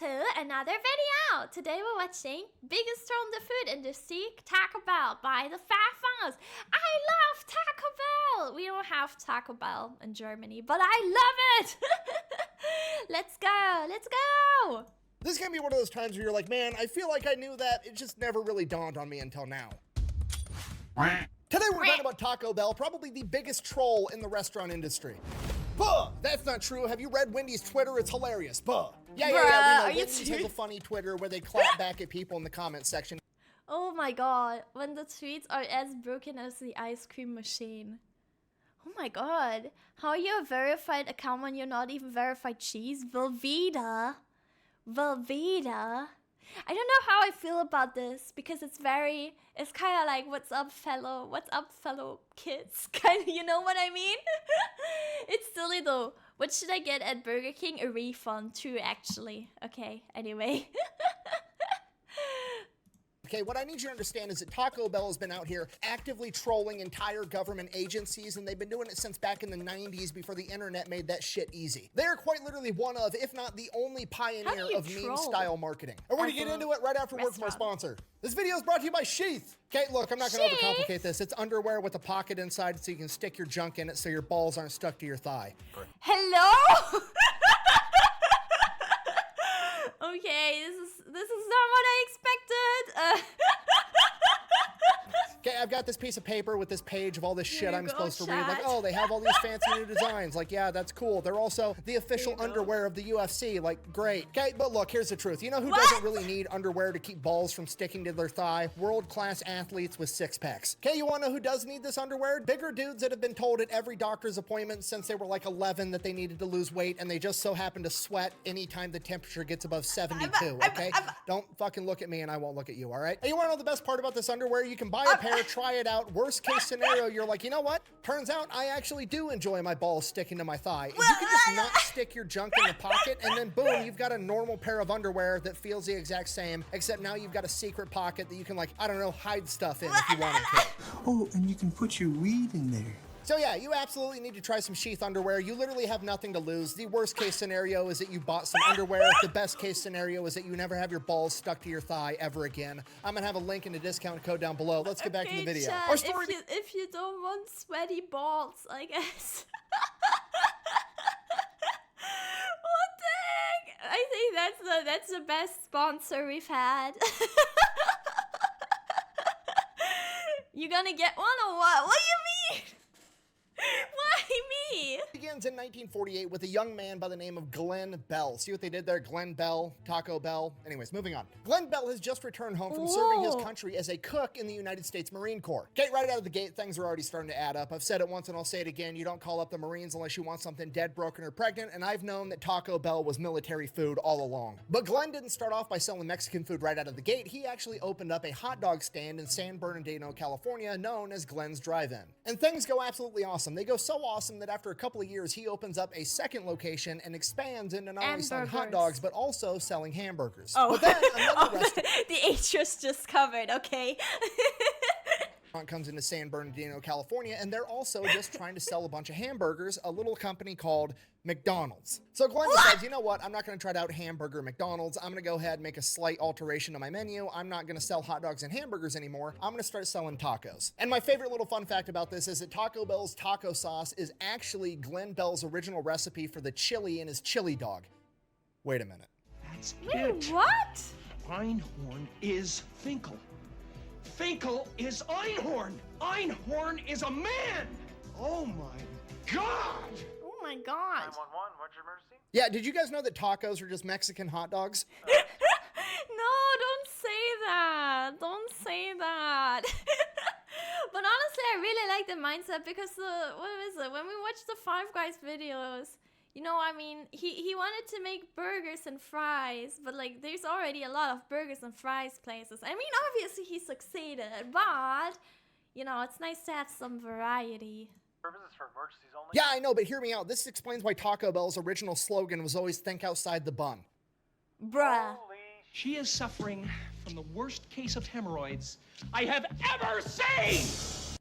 to another video. Today we're watching biggest troll in the food industry, Taco Bell by the Fast. I love Taco Bell. We don't have Taco Bell in Germany, but I love it. Let's go. Let's go. This is gonna be one of those times where you're like, man, I feel like I knew that. It just never really dawned on me until now. Today we're talking about Taco Bell, probably the biggest troll in the restaurant industry. Buh! That's not true. Have you read Wendy's Twitter? It's hilarious. Buh! Yeah, we know. Wendy's has a funny Twitter where they clap back at people in the comment section. Oh my god, when the tweets are as broken as the ice cream machine. Oh my god, how are you a verified account when you're not even verified cheese? Velveeta. I don't know how I feel about this because it's kind of like, what's up fellow kids? Kind of, you know what I mean? It's silly though. What should I get at Burger King? A refund too, actually. Okay, anyway. Okay, what I need you to understand is that Taco Bell has been out here actively trolling entire government agencies, and they've been doing it since back in the 90s before the internet made that shit easy. They're quite literally one of, if not the only pioneer of meme-style marketing. And we're gonna get into it right after word from our sponsor. This video is brought to you by Sheath. Okay, look, I'm not gonna overcomplicate this. It's underwear with a pocket inside so you can stick your junk in it so your balls aren't stuck to your thigh. Hello? Okay, this is not what I expected. Okay, I've got this piece of paper with this page of all this shit I'm supposed to read. Like, oh, they have all these fancy new designs. Like, yeah, that's cool. They're also the official underwear of the UFC. Like, great. Okay, but look, here's the truth. You know who doesn't really need underwear to keep balls from sticking to their thigh? World-class athletes with six-packs. Okay, you wanna know who does need this underwear? Bigger dudes that have been told at every doctor's appointment since they were like 11 that they needed to lose weight, and they just so happen to sweat anytime the temperature gets above 72, okay? Don't fucking look at me and I won't look at you, all right? And you wanna know the best part about this underwear? You can buy a pair, try it out. Worst case scenario, you're like, you know what? Turns out I actually do enjoy my balls sticking to my thigh. You can just not stick your junk in the pocket, and then boom, you've got a normal pair of underwear that feels the exact same, except now you've got a secret pocket that you can, like, I don't know, hide stuff in if you wanted to. Oh, and you can put your weed in there. So yeah, you absolutely need to try some Sheath underwear. You literally have nothing to lose. The worst case scenario is that you bought some underwear. The best case scenario is that you never have your balls stuck to your thigh ever again. I'm gonna have a link and a discount code down below. Let's get back to the video. Chat, if you don't want sweaty balls, I guess. What the heck? I think that's the best sponsor we've had. You gonna get one or what? What do you mean? Why me? It begins in 1948 with a young man by the name of Glenn Bell. See what they did there? Glenn Bell, Taco Bell. Anyways, moving on. Glenn Bell has just returned home from serving his country as a cook in the United States Marine Corps. Okay, right out of the gate, things are already starting to add up. I've said it once and I'll say it again. You don't call up the Marines unless you want something dead, broken, or pregnant, and I've known that Taco Bell was military food all along. But Glenn didn't start off by selling Mexican food right out of the gate. He actually opened up a hot dog stand in San Bernardino, California, known as Glenn's Drive-In. And things go absolutely awesome. They go so awesome that after a couple of years, he opens up a second location and expands into not only selling hot dogs, but also selling hamburgers. Oh, but then another the H was just covered, okay. Comes into San Bernardino, California, and they're also just trying to sell a bunch of hamburgers, a little company called McDonald's. So Glenn decides, you know what, I'm not gonna try to out hamburger McDonald's. I'm gonna go ahead and make a slight alteration to my menu. I'm not gonna sell hot dogs and hamburgers anymore. I'm gonna start selling tacos. And my favorite little fun fact about this is that Taco Bell's taco sauce is actually Glenn Bell's original recipe for the chili in his chili dog. Wait a minute. That's Wait, it. what? Einhorn is Finkel. Finkel is Einhorn. Einhorn is a man. Oh my God. Oh my god. 911, what's your emergency? Yeah, did you guys know that tacos are just Mexican hot dogs? No, don't say that. Don't say that. But honestly, I really like the mindset because when we watched the Five Guys videos, you know, I mean, he wanted to make burgers and fries, but like there's already a lot of burgers and fries places. I mean, obviously he succeeded, but you know, it's nice to have some variety. Services for emergencies only. Yeah, I know, but hear me out. This explains why Taco Bell's original slogan was always think outside the bun. Bruh. Holy She is suffering from the worst case of hemorrhoids I have ever seen.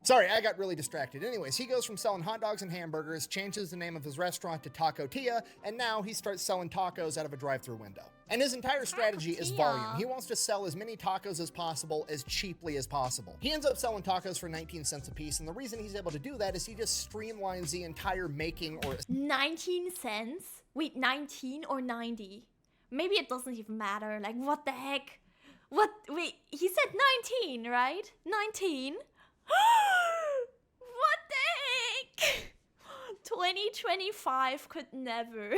Sorry, I got really distracted. Anyways, he goes from selling hot dogs and hamburgers, changes the name of his restaurant to Taco Tia, and now he starts selling tacos out of a drive-thru window. And his entire strategy is volume. He wants to sell as many tacos as possible, as cheaply as possible. He ends up selling tacos for 19 cents a piece, and the reason he's able to do that is he just streamlines the entire making or... 19 cents? Wait, 19 or 90? Maybe it doesn't even matter. Like, what the heck? What? Wait, he said 19, right? 19? What the heck? 2025 could never.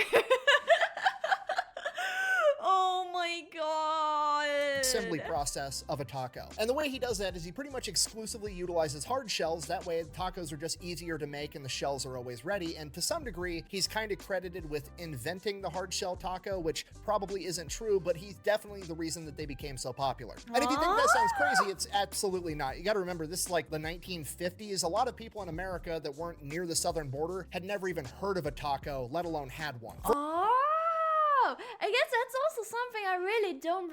Oh my god. Assembly process of a taco. And the way he does that is he pretty much exclusively utilizes hard shells. That way tacos are just easier to make and the shells are always ready. And to some degree, he's kind of credited with inventing the hard shell taco, which probably isn't true, but he's definitely the reason that they became so popular. And if you think that sounds crazy, it's absolutely not. You gotta remember, this is like the 1950s. A lot of people in America that weren't near the southern border had never even heard of a taco, let alone had one. I guess that's also something I really don't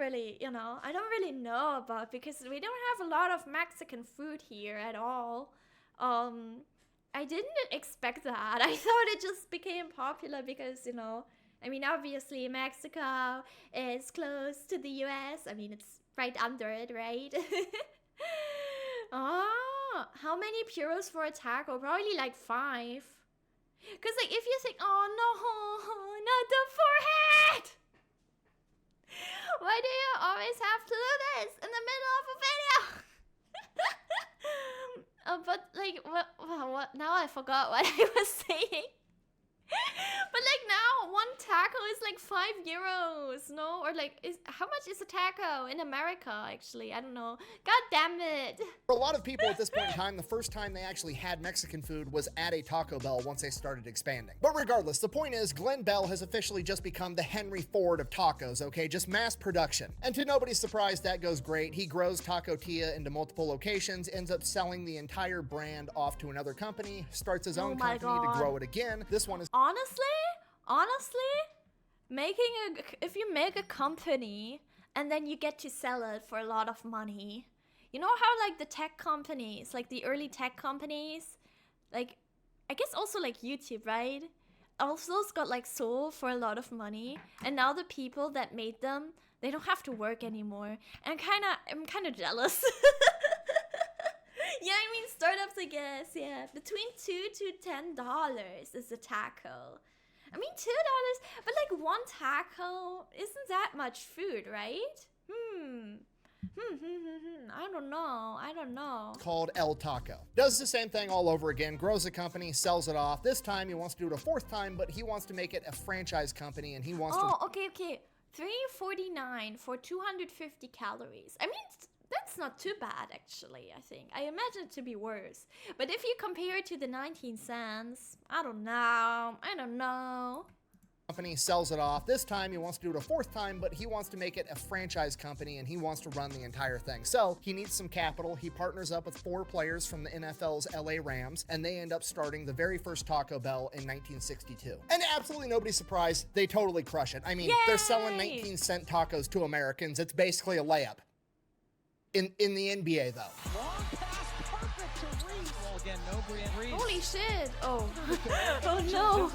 know about, because we don't have a lot of Mexican food here at all. I didn't expect that. I thought it just became popular because, I mean, obviously Mexico is close to the US. I mean, it's right under it, right? How many puros for a taco? Probably like 5. Because, like, if you think, oh no, not the forehead! Why do you always have to do this in the middle of a video? But, like, what? Now I forgot what I was saying. But, like, now one taco is like 5 euros, no? Or, like, how much is a taco in America, actually? I don't know. God damn it. For a lot of people at this point in time, the first time they actually had Mexican food was at a Taco Bell once they started expanding. But regardless, the point is, Glenn Bell has officially just become the Henry Ford of tacos, okay? Just mass production. And to nobody's surprise, that goes great. He grows Taco Tia into multiple locations, ends up selling the entire brand off to another company, starts his own company to grow it again. This one is... Honestly, if you make a company and then you get to sell it for a lot of money, you know how like the tech companies, like the early tech companies, like I guess also like YouTube, right? Also got like sold for a lot of money, and now the people that made them, they don't have to work anymore. And I'm kind of jealous. Yeah, I mean startups, I guess. Yeah, between $2 to $10 is a taco. I mean $2, but like one taco isn't that much food, right? I don't know. Called El Taco. Does the same thing all over again, grows a company, sells it off. This time he wants to do it a 4th time, but he wants to make it a franchise company, and he wants to... Oh, okay. $3.49 for 250 calories. I mean, that's not too bad, actually, I think. I imagine it to be worse. But if you compare it to the 19 cents, I don't know. Company sells it off. This time he wants to do it a 4th time, but he wants to make it a franchise company, and he wants to run the entire thing. So he needs some capital. He partners up with 4 players from the NFL's LA Rams, and they end up starting the very first Taco Bell in 1962. And absolutely nobody's surprised, they totally crush it. I mean, they're selling 19-cent tacos to Americans. It's basically a layup. In the NBA, though. Long pass, perfect to Reed. Well, again, no Reed. Holy shit! Oh, oh no!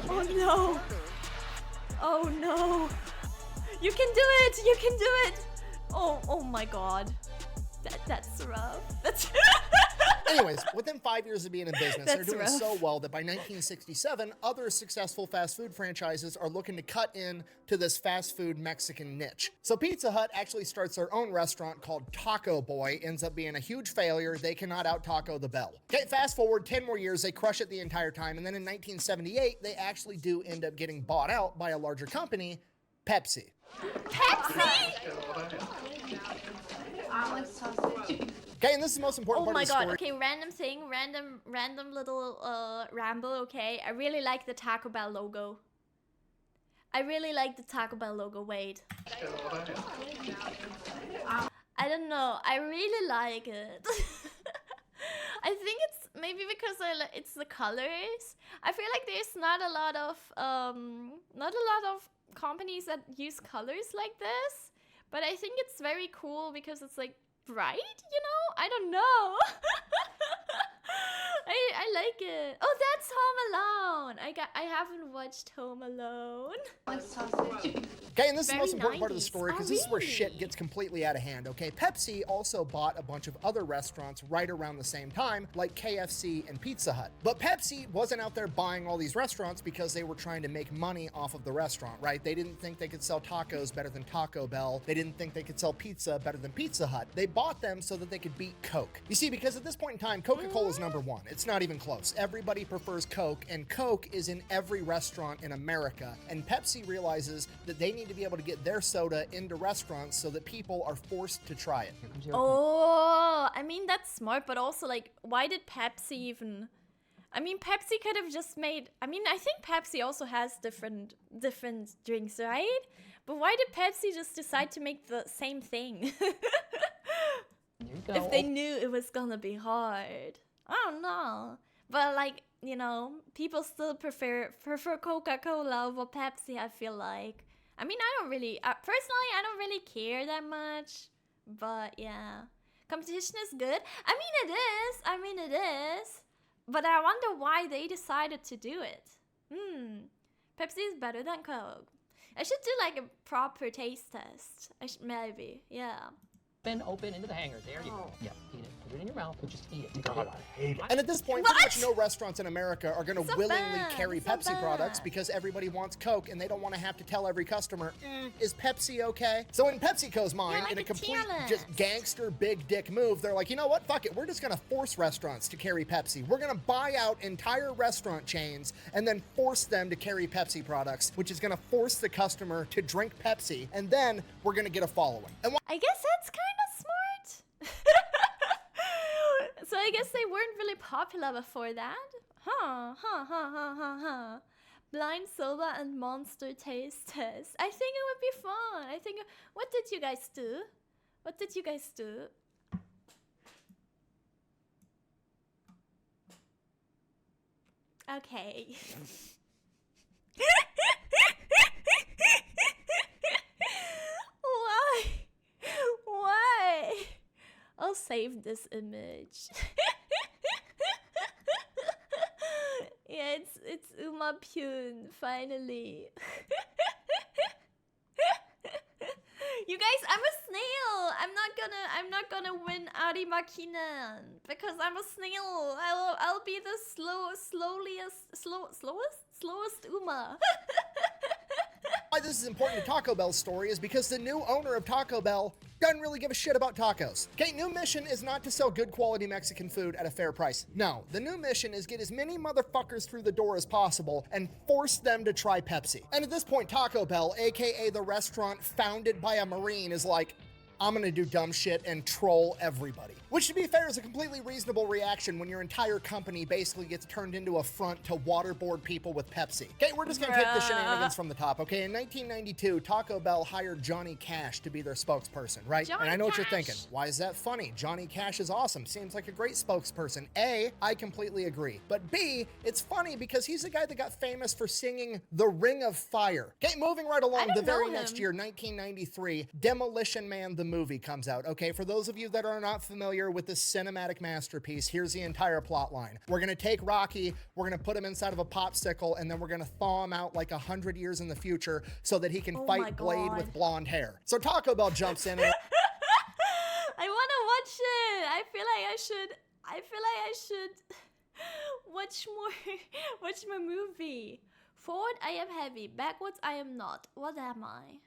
Oh no! Oh no! You can do it! You can do it! Oh my god! That's rough. That's. Anyways, within 5 years of being in business, they're doing so well that by 1967, other successful fast food franchises are looking to cut in to this fast food Mexican niche. So Pizza Hut actually starts their own restaurant called Taco Boy, ends up being a huge failure. They cannot out-taco the Bell. Okay, fast forward 10 more years, they crush it the entire time, and then in 1978, they actually do end up getting bought out by a larger company, Pepsi. Pepsi? Okay, and this is the most important part of the story. Oh my god, okay, random thing, random little ramble, okay? I really like the Taco Bell logo. Wait. I don't know, I really like it. I think it's maybe because it's the colors. I feel like there's not a lot of companies that use colors like this, but I think it's very cool because it's like bright, you know? I don't know. I like it. Oh, that's Home Alone. I haven't watched Home Alone. Okay, and this is the Very most important part of the 90s. story because Oh, this is where really? shit gets completely out of hand, okay? Pepsi also bought a bunch of other restaurants right around the same time, like KFC and Pizza Hut. But Pepsi wasn't out there buying all these restaurants because they were trying to make money off of the restaurant, right? They didn't think they could sell tacos better than Taco Bell. They didn't think they could sell pizza better than Pizza Hut. They bought them so that they could beat Coke. You see, because at this point in time, Coca-Cola is number one. It's not even close. Everybody prefers Coke, and Coke is in every restaurant in America. And Pepsi realizes that they need to be able to get their soda into restaurants so that people are forced to try it. Oh, I mean, that's smart, but also, like, why did Pepsi even... I mean, Pepsi could have just made... I mean, I think Pepsi also has different drinks, right? But why did Pepsi just decide to make the same thing? If they knew it was gonna be hard. I don't know. But, like, you know, people still prefer Coca-Cola over Pepsi, I feel like. I mean, I don't really... personally, I don't really care that much. But, yeah. Competition is good. I mean, it is. But I wonder why they decided to do it. Pepsi is better than Coke. I should do, like, a proper taste test. Maybe, yeah. Open into the hanger. There you go. Yeah, eat it. Put it in your mouth and just eat it. God, I hate it. And at this point, pretty much no restaurants in America are going to So willingly bad. carry It's so Pepsi products bad. because everybody wants Coke and they don't want to have to tell every customer, is Pepsi okay? So in PepsiCo's mind, like in a a complete tier just list. gangster big dick move, they're like, you know what? Fuck it. We're just going to force restaurants to carry Pepsi. We're going to buy out entire restaurant chains and then force them to carry Pepsi products, which is going to force the customer to drink Pepsi, and then we're going to get a following. And I guess that's kind of smart. So I guess they weren't really popular before that. Blind soda and monster taste test. I think it would be fun. What did you guys do? Okay. Why? I'll save this image. Yeah, it's Uma Pyun, finally. You guys, I'm a snail. I'm not gonna win Ari Makinan because I'm a snail. I'll be the slowest Uma. why this is important to Taco Bell's story is because the new owner of Taco Bell doesn't really give a shit about tacos. Okay, new mission is not to sell good quality Mexican food at a fair price. No, the new mission is get as many motherfuckers through the door as possible and force them to try Pepsi. And at this point, Taco Bell, aka the restaurant founded by a Marine, is like, I'm gonna do dumb shit and troll everybody. Which, to be fair, is a completely reasonable reaction when your entire company basically gets turned into a front to waterboard people with Pepsi. Okay, we're just gonna take the shenanigans from the top, okay? In 1992, Taco Bell hired Johnny Cash to be their spokesperson, right? Johnny and I know what you're Cash. thinking. Why is that funny? Johnny Cash is awesome. Seems like a great spokesperson. A, I completely agree. But B, it's funny because he's the guy that got famous for singing The Ring of Fire. Okay, moving right along, don't the very know next him. year, 1993, Demolition Man the movie comes out. Okay, for those of you that are not familiar with this cinematic masterpiece, here's the entire plot line. We're gonna take Rocky, we're gonna put him inside of a popsicle, and then we're gonna thaw him out like 100 years in the future so that he can Oh my fight Blade God. with blonde hair. So Taco Bell jumps in and I want to watch it. I feel like I should watch more movie. Forward, I am heavy. Backwards, I am not. What am I?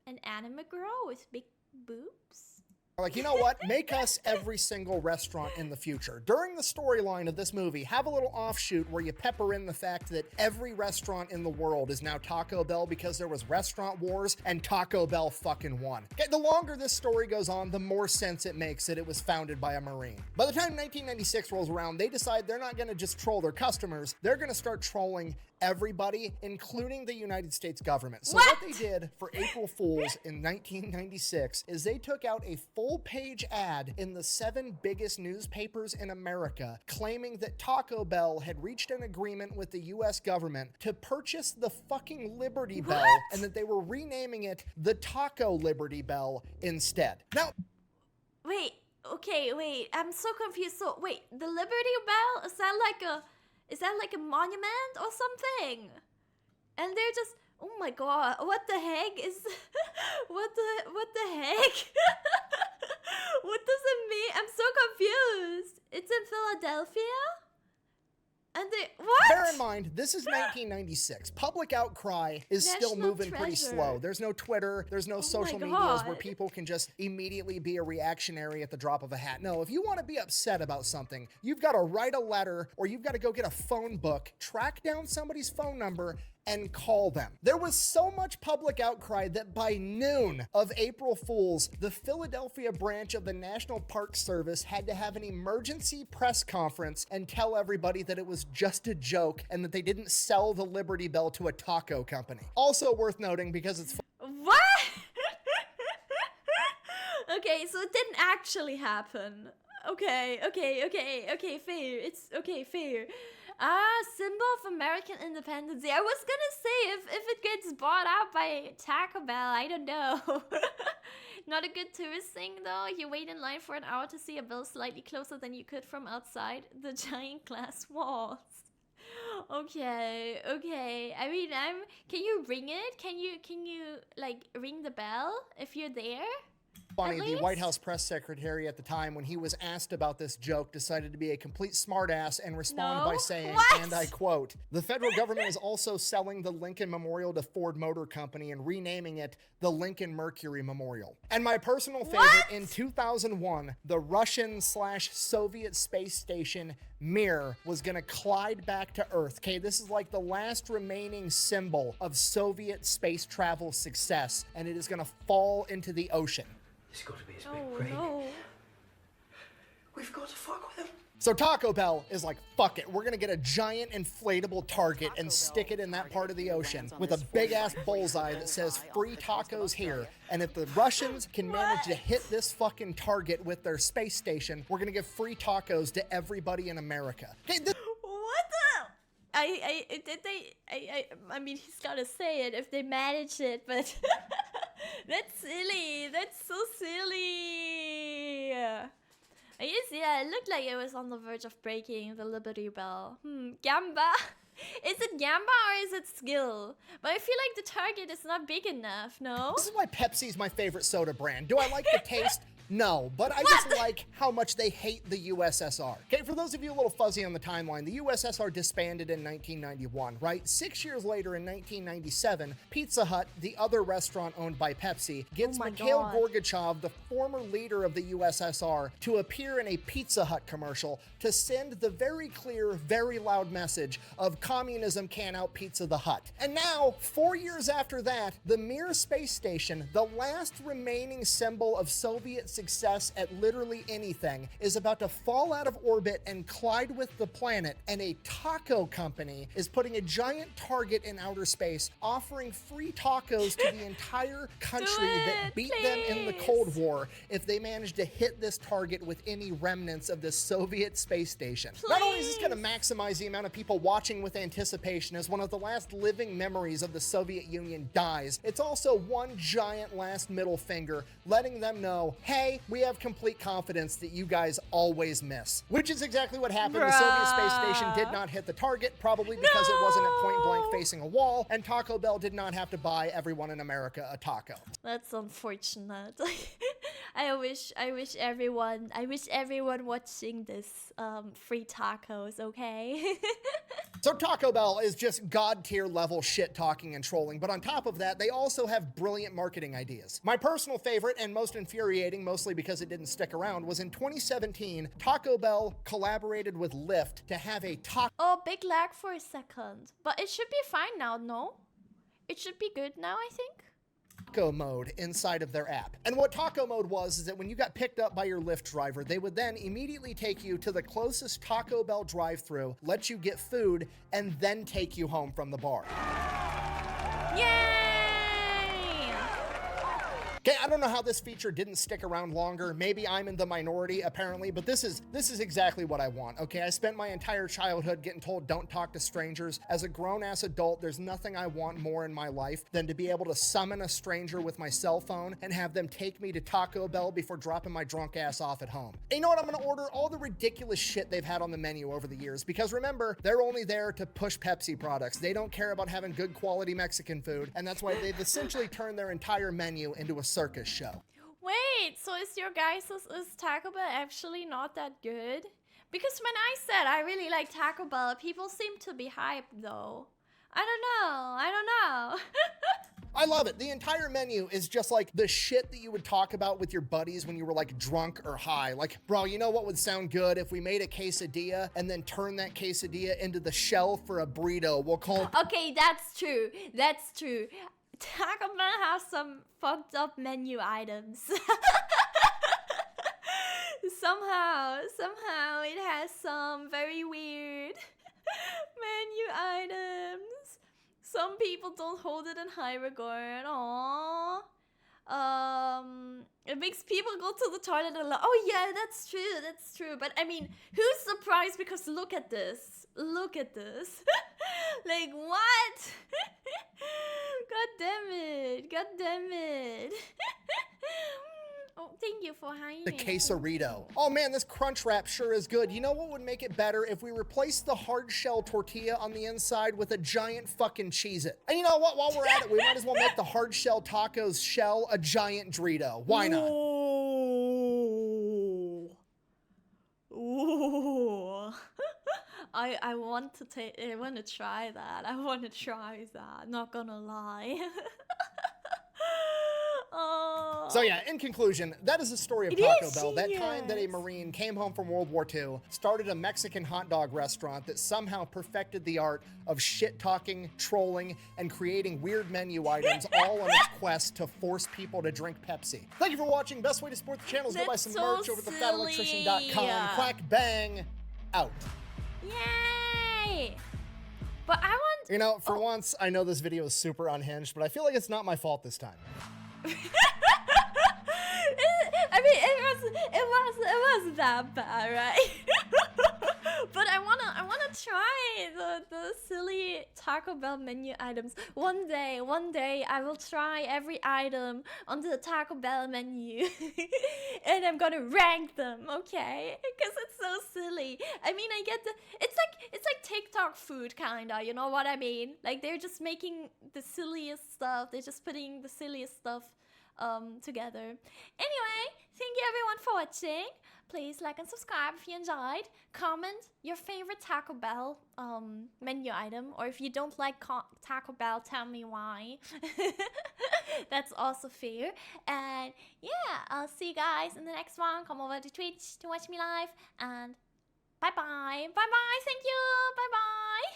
An anime girl with big boobs? like, you know what? Make us every single restaurant in the future. During the storyline of this movie, have a little offshoot where you pepper in the fact that every restaurant in the world is now Taco Bell because there was restaurant wars and Taco Bell fucking won. Okay, the longer this story goes on, the more sense it makes that it was founded by a Marine. By the time 1996 rolls around, they decide they're not gonna just troll their customers, they're gonna start trolling everybody, including the United States government. So what they did for April Fools in 1996 is they took out a full-page ad in the 7 biggest newspapers in America claiming that Taco Bell had reached an agreement with the US government to purchase the fucking Liberty Bell and that they were renaming it the Taco Liberty Bell instead. Now, Wait, okay, wait. I'm so confused. So wait, the Liberty Bell, is that like a monument or something? And they're just, oh my god, what the heck is what the heck? What does it mean? I'm so confused. It's in Philadelphia? And they, what? Bear in mind, this is 1996. Public outcry is still National moving pretty treasure. slow. There's no Twitter, there's no social medias God. where people can just immediately be a reactionary at the drop of a hat. No, if you want to be upset about something, you've got to write a letter or you've got to go get a phone book, track down somebody's phone number, and call them. There was so much public outcry that by noon of April Fools, the Philadelphia branch of the National Park Service had to have an emergency press conference and tell everybody that it was just a joke and that they didn't sell the Liberty Bell to a taco company. Also worth noting because it's What? Okay, so it didn't actually happen. Okay, fair. It's okay, fair. Symbol of American independence. I was gonna say if it gets bought out by Taco Bell, I don't know. Not a good tourist thing though. You wait in line for an hour to see a bell slightly closer than you could from outside the giant glass walls. Okay. I mean, can you ring it? Can you like ring the bell if you're there? funny. At The least? White House press secretary at the time, when he was asked about this joke, decided to be a complete smartass and respond by No. saying, What? and I quote, "The federal government is also selling the Lincoln Memorial to Ford Motor Company and renaming it the Lincoln Mercury Memorial." And my personal favorite, What? in 2001, the Russian/Soviet space station Mir was going to collide back to Earth. Okay, this is like the last remaining symbol of Soviet space travel success, and it is going to fall into the ocean. It's got to be his big Oh break. no. We've got to fuck with him. So Taco Bell is like, fuck it, we're gonna get a giant inflatable target and stick it in that part of the ocean with a big ass bullseye that says free tacos here. And if the Russians can manage to hit this fucking target with their space station, we're gonna give free tacos to everybody in America. Okay, this What the? I mean, he's gotta say it if they manage it, but that's silly. That's so silly. Yeah, it looked like it was on the verge of breaking the Liberty Bell. Gamba? Is it Gamba or is it skill? But I feel like the target is not big enough, no? is why Pepsi's my favorite soda brand. Do I like the taste? No, but I just like how much they hate the USSR. Okay, for those of you a little fuzzy on the timeline, the USSR disbanded in 1991, right? 6 years later, in 1997, Pizza Hut, the other restaurant owned by Pepsi, gets my Mikhail God. Gorbachev, the former leader of the USSR, to appear in a Pizza Hut commercial to send the very clear, very loud message of communism can't out Pizza the Hut. And now, 4 years after that, the Mir space station, the last remaining symbol of Soviet success at literally anything, is about to fall out of orbit and collide with the planet, and a taco company is putting a giant target in outer space, offering free tacos to the entire country that it, beat them in the please. Cold War if they manage to hit this target with any remnants of this Soviet space station. Not only is this going to maximize the amount of people watching with anticipation as one of the last living memories of the Soviet Union dies, it's also one giant last middle finger letting them know, hey, we have complete confidence that you guys always miss. Which is exactly what happened. The Soviet space station did not hit the target, probably because it wasn't at point blank facing a wall, and Taco Bell did not have to buy everyone in America a taco. That's unfortunate. I wish everyone watching this free tacos, okay? So Taco Bell is just god tier level shit talking and trolling, but on top of that, they also have brilliant marketing ideas. My personal favorite and most infuriating, mostly because it didn't stick around, was in 2017, Taco Bell collaborated with Lyft to have a Oh, big lag for a second. But it should be fine now, no? It should be good now, I think. taco mode inside of their app. And what taco mode was is that when you got picked up by your Lyft driver, they would then immediately take you to the closest Taco Bell drive-thru, let you get food, and then take you home from the bar. Yay! Okay, I don't know how this feature didn't stick around longer. Maybe I'm in the minority apparently, but this is exactly what I want. Okay, I spent my entire childhood getting told don't talk to strangers. As a grown-ass adult, there's nothing I want more in my life than to be able to summon a stranger with my cell phone and have them take me to Taco Bell before dropping my drunk ass off at home. And you know what? I'm gonna order all the ridiculous shit they've had on the menu over the years, because remember, they're only there to push Pepsi products. They don't care about having good quality Mexican food, and that's why they've essentially turned their entire menu into a circus show. Wait, so is your guys' is Taco Bell actually not that good? Because when I said I really like Taco Bell, people seem to be hyped though. I don't know. I love it. The entire menu is just like the shit that you would talk about with your buddies when you were like drunk or high. Like, bro, you know what would sound good if we made a quesadilla and then turn that quesadilla into the shell for a burrito? We'll call it. Okay, that's true. That's true. Taco Bell has some fucked up menu items. Somehow it has some very weird menu items. Some people don't hold it in high regard. Aww. It makes people go to the toilet and like, oh yeah, that's true. But I mean, who's surprised? Because look at this. Like, what? God damn it. Oh, thank you for hiding. The quesarito. Oh man, this crunch wrap sure is good. You know what would make it better? If we replaced the hard shell tortilla on the inside with a giant fucking Cheez-It. And you know what? While we're at it, we might as well make the hard shell tacos shell a giant Dorito. Why not? Ooh. I want to try that. Not gonna lie. Oh. So yeah, in conclusion, that is the story of It Taco is Bell. That genius. time that a Marine came home from World War II, started a Mexican hot dog restaurant that somehow perfected the art of shit-talking, trolling, and creating weird menu items all on its quest to force people to drink Pepsi. Thank you for watching. Best way to support the channel is go buy That's some so merch over at silly. thefatelectrician.com. Quack bang, out. Yay! But I want. You know, for once, I know this video is super unhinged, but I feel like it's not my fault this time. I mean, it was that bad, right? But I wanna try the silly Taco Bell menu items. One day I will try every item on the Taco Bell menu, and I'm gonna rank them, okay? Because it's so silly. I mean, I get it's like TikTok food kinda, you know what I mean? Like they're just making the silliest stuff. They're just putting the silliest stuff together. Anyway, thank you everyone for watching. Please like and subscribe if you enjoyed. Comment your favorite Taco Bell menu item, or if you don't like Taco Bell, tell me why. That's also fair. And yeah, I'll see you guys in the next one. Come over to Twitch to watch me live, and bye bye. Thank you. Bye bye.